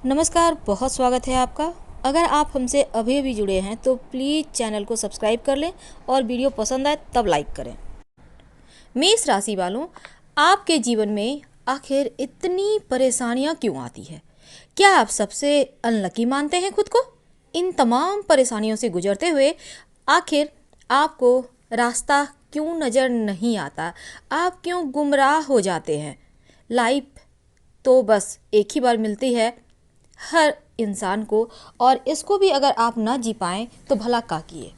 नमस्कार, बहुत स्वागत है आपका। अगर आप हमसे अभी अभी जुड़े हैं तो प्लीज़ चैनल को सब्सक्राइब कर लें और वीडियो पसंद आए तब लाइक करें। मेष राशि वालों, आपके जीवन में आखिर इतनी परेशानियां क्यों आती है? क्या आप सबसे अनलकी मानते हैं खुद को? इन तमाम परेशानियों से गुजरते हुए आखिर आपको रास्ता क्यों नज़र नहीं आता? आप क्यों गुमराह हो जाते हैं? लाइफ तो बस एक ही बार मिलती है हर इंसान को, और इसको भी अगर आप ना जी पाएँ तो भला क्या किए।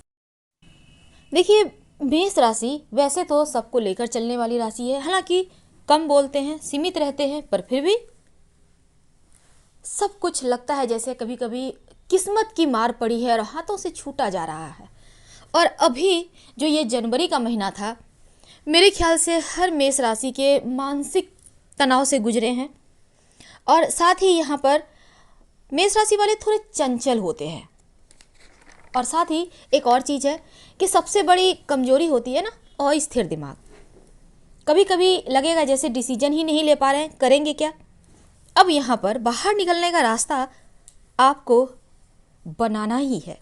देखिए, मेष राशि वैसे तो सबको लेकर चलने वाली राशि है। हालांकि कम बोलते हैं, सीमित रहते हैं, पर फिर भी सब कुछ लगता है जैसे कभी कभी किस्मत की मार पड़ी है और हाथों से छूटा जा रहा है। और अभी जो ये जनवरी का महीना था, मेरे ख्याल से हर मेष राशि के मानसिक तनाव से गुजरे हैं। और साथ ही यहाँ पर मेष राशि वाले थोड़े चंचल होते हैं। और साथ ही एक और चीज़ है कि सबसे बड़ी कमजोरी होती है ना, अस्थिर दिमाग। कभी कभी लगेगा जैसे डिसीजन ही नहीं ले पा रहे हैं, करेंगे क्या। अब यहाँ पर बाहर निकलने का रास्ता आपको बनाना ही है।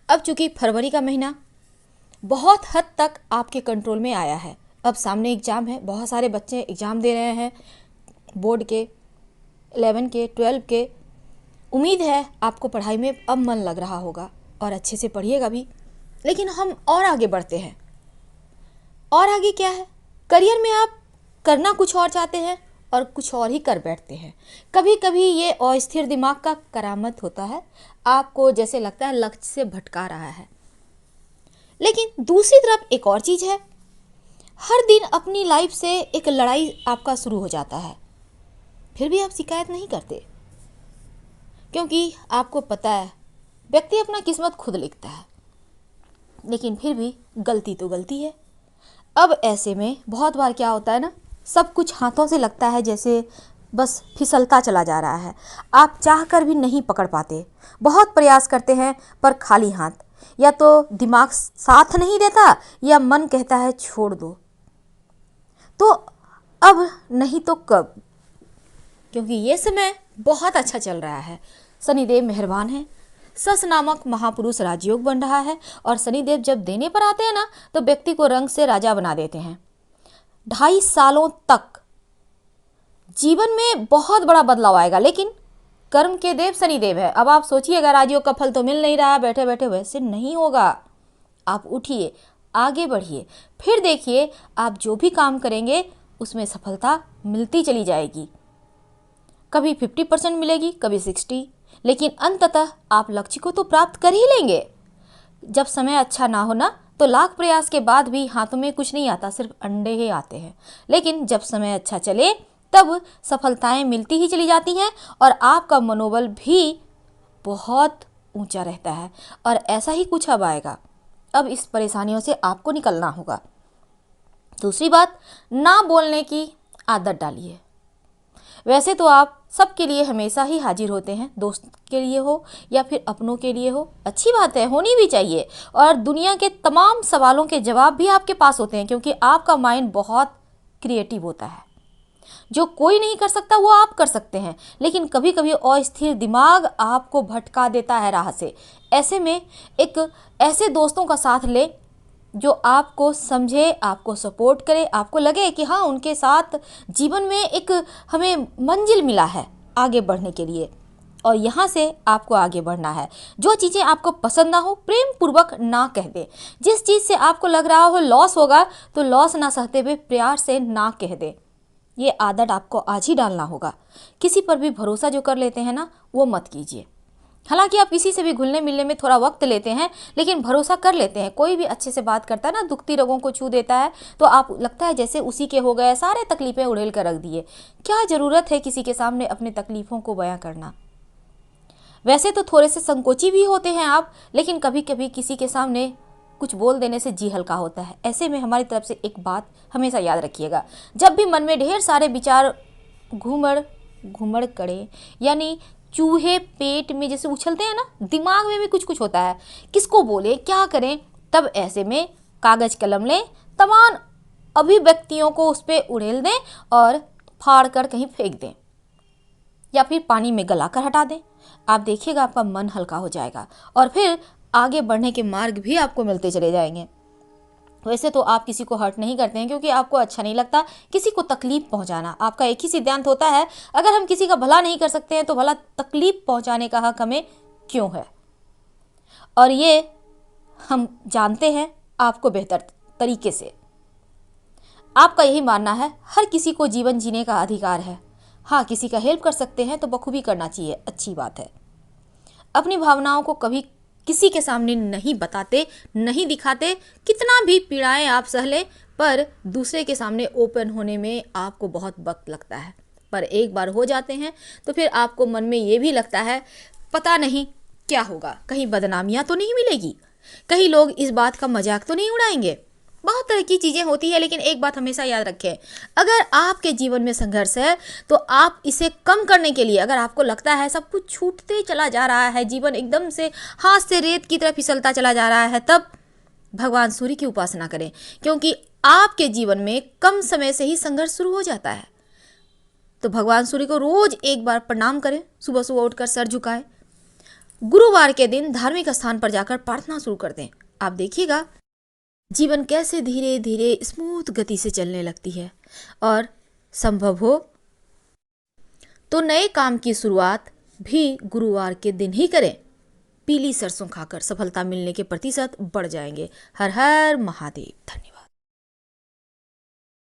अब चूंकि फरवरी का महीना बहुत हद तक आपके कंट्रोल में आया है। अब सामने एग्ज़ाम है, बहुत सारे बच्चे एग्ज़ाम दे रहे हैं, बोर्ड के, 11 के, 12 के। उम्मीद है आपको पढ़ाई में अब मन लग रहा होगा और अच्छे से पढ़िएगा भी। लेकिन हम और आगे बढ़ते हैं। और आगे क्या है? करियर में आप करना कुछ और चाहते हैं और कुछ और ही कर बैठते हैं। कभी कभी ये अस्थिर दिमाग का करामत होता है, आपको जैसे लगता है लक्ष्य से भटका रहा है। लेकिन दूसरी तरफ एक और चीज़ है, हर दिन अपनी लाइफ से एक लड़ाई आपका शुरू हो जाता है, फिर भी आप शिकायत नहीं करते, क्योंकि आपको पता है व्यक्ति अपना किस्मत खुद लिखता है। लेकिन फिर भी गलती तो गलती है। अब ऐसे में बहुत बार क्या होता है ना, सब कुछ हाथों से लगता है जैसे बस फिसलता चला जा रहा है। आप चाह कर भी नहीं पकड़ पाते, बहुत प्रयास करते हैं पर खाली हाथ। या तो दिमाग साथ नहीं देता या मन कहता है छोड़ दो। तो अब नहीं तो कब, क्योंकि ये समय बहुत अच्छा चल रहा है। शनिदेव मेहरबान है, सस नामक महापुरुष राजयोग बन रहा है। और शनिदेव जब देने पर आते हैं ना, तो व्यक्ति को रंग से राजा बना देते हैं। 2.5 सालों तक जीवन में बहुत बड़ा बदलाव आएगा। लेकिन कर्म के देव शनिदेव है। अब आप सोचिएगा राजयोग का फल तो मिल नहीं रहा बैठे बैठे, वैसे नहीं होगा। आप उठिए, आगे बढ़िए, फिर देखिए आप जो भी काम करेंगे उसमें सफलता मिलती चली जाएगी। कभी 50% मिलेगी, कभी 60%, लेकिन अंततः आप लक्ष्य को तो प्राप्त कर ही लेंगे। जब समय अच्छा ना हो ना, तो लाख प्रयास के बाद भी हाथों में कुछ नहीं आता, सिर्फ अंडे ही आते हैं। लेकिन जब समय अच्छा चले तब सफलताएं मिलती ही चली जाती हैं और आपका मनोबल भी बहुत ऊंचा रहता है। और ऐसा ही कुछ अब आएगा। अब इस परेशानियों से आपको निकलना होगा। दूसरी बात, ना बोलने की आदत डालिए। वैसे तो आप सबके लिए हमेशा ही हाजिर होते हैं, दोस्त के लिए हो या फिर अपनों के लिए हो। अच्छी बात है, होनी भी चाहिए। और दुनिया के तमाम सवालों के जवाब भी आपके पास होते हैं, क्योंकि आपका माइंड बहुत क्रिएटिव होता है। जो कोई नहीं कर सकता वो आप कर सकते हैं। लेकिन कभी कभी अस्थिर दिमाग आपको भटका देता है राह से। ऐसे में एक ऐसे दोस्तों का साथ ले जो आपको समझे, आपको सपोर्ट करे, आपको लगे कि हाँ, उनके साथ जीवन में एक हमें मंजिल मिला है आगे बढ़ने के लिए, और यहाँ से आपको आगे बढ़ना है। जो चीज़ें आपको पसंद ना हो, प्रेम पूर्वक ना कह दे। जिस चीज़ से आपको लग रहा हो लॉस होगा, तो लॉस ना सहते हुए प्यार से ना कह दे। ये आदत आपको आज ही डालना होगा। किसी पर भी भरोसा जो कर लेते हैं ना, वो मत कीजिए। हालांकि आप किसी से भी घुलने मिलने में थोड़ा वक्त लेते हैं, लेकिन भरोसा कर लेते हैं। कोई भी अच्छे से बात करता है ना, दुखती रगों को छू देता है, तो आप लगता है जैसे उसी के हो गए, सारे तकलीफें उड़ेल कर रख दिए। क्या ज़रूरत है किसी के सामने अपने तकलीफ़ों को बयां करना। वैसे तो थोड़े से संकोची भी होते हैं आप, लेकिन कभी कभी किसी के सामने कुछ बोल देने से जी हल्का होता है। ऐसे में हमारी तरफ से एक बात हमेशा याद रखिएगा, जब भी मन में ढेर सारे विचार घूमड़ घूमड़ करे, यानी चूहे पेट में जैसे उछलते हैं ना, दिमाग में भी कुछ कुछ होता है, किसको बोले क्या करें, तब ऐसे में कागज कलम लें, तमाम अभिव्यक्तियों को उस पर उड़ेल दें और फाड़ कर कहीं फेंक दें। या फिर पानी में गलाकर हटा दें। आप देखिएगा आपका मन हल्का हो जाएगा और फिर आगे बढ़ने के मार्ग भी आपको मिलते चले जाएंगे। वैसे तो आप किसी को हर्ट नहीं करते हैं क्योंकि आपको अच्छा नहीं लगता किसी को तकलीफ पहुंचाना। आपका एक ही सिद्धांत होता है, अगर हम किसी का भला नहीं कर सकते हैं तो भला तकलीफ पहुंचाने का हक हमें क्यों है। और ये हम जानते हैं आपको बेहतर तरीके से। आपका यही मानना है हर किसी को जीवन जीने का अधिकार है। हाँ, किसी का हेल्प कर सकते हैं तो बखूबी करना चाहिए, अच्छी बात है। अपनी भावनाओं को कभी किसी के सामने नहीं बताते, नहीं दिखाते। कितना भी पीड़ाएं आप सह लें, पर दूसरे के सामने ओपन होने में आपको बहुत वक्त लगता है। पर एक बार हो जाते हैं तो फिर आपको मन में ये भी लगता है पता नहीं क्या होगा, कहीं बदनामियां तो नहीं मिलेगी, कहीं लोग इस बात का मजाक तो नहीं उड़ाएंगे। बहुत तरह की चीज़ें होती है, लेकिन एक बात हमेशा याद रखें, अगर आपके जीवन में संघर्ष है तो आप इसे कम करने के लिए, अगर आपको लगता है सब कुछ छूटते चला जा रहा है, जीवन एकदम से हाथ से रेत की तरह फिसलता चला जा रहा है, तब भगवान सूर्य की उपासना करें, क्योंकि आपके जीवन में कम समय से ही संघर्ष शुरू हो जाता है। तो भगवान सूर्य को रोज एक बार प्रणाम करें, सुबह सुबह उठकर सर झुकाएं। गुरुवार के दिन धार्मिक स्थान पर जाकर प्रार्थना शुरू कर दें। आप देखिएगा जीवन कैसे धीरे धीरे स्मूथ गति से चलने लगती है। और संभव हो तो नए काम की शुरुआत भी गुरुवार के दिन ही करें। पीली सरसों खाकर सफलता मिलने के प्रतिशत बढ़ जाएंगे। हर हर महादेव। धन्यवाद।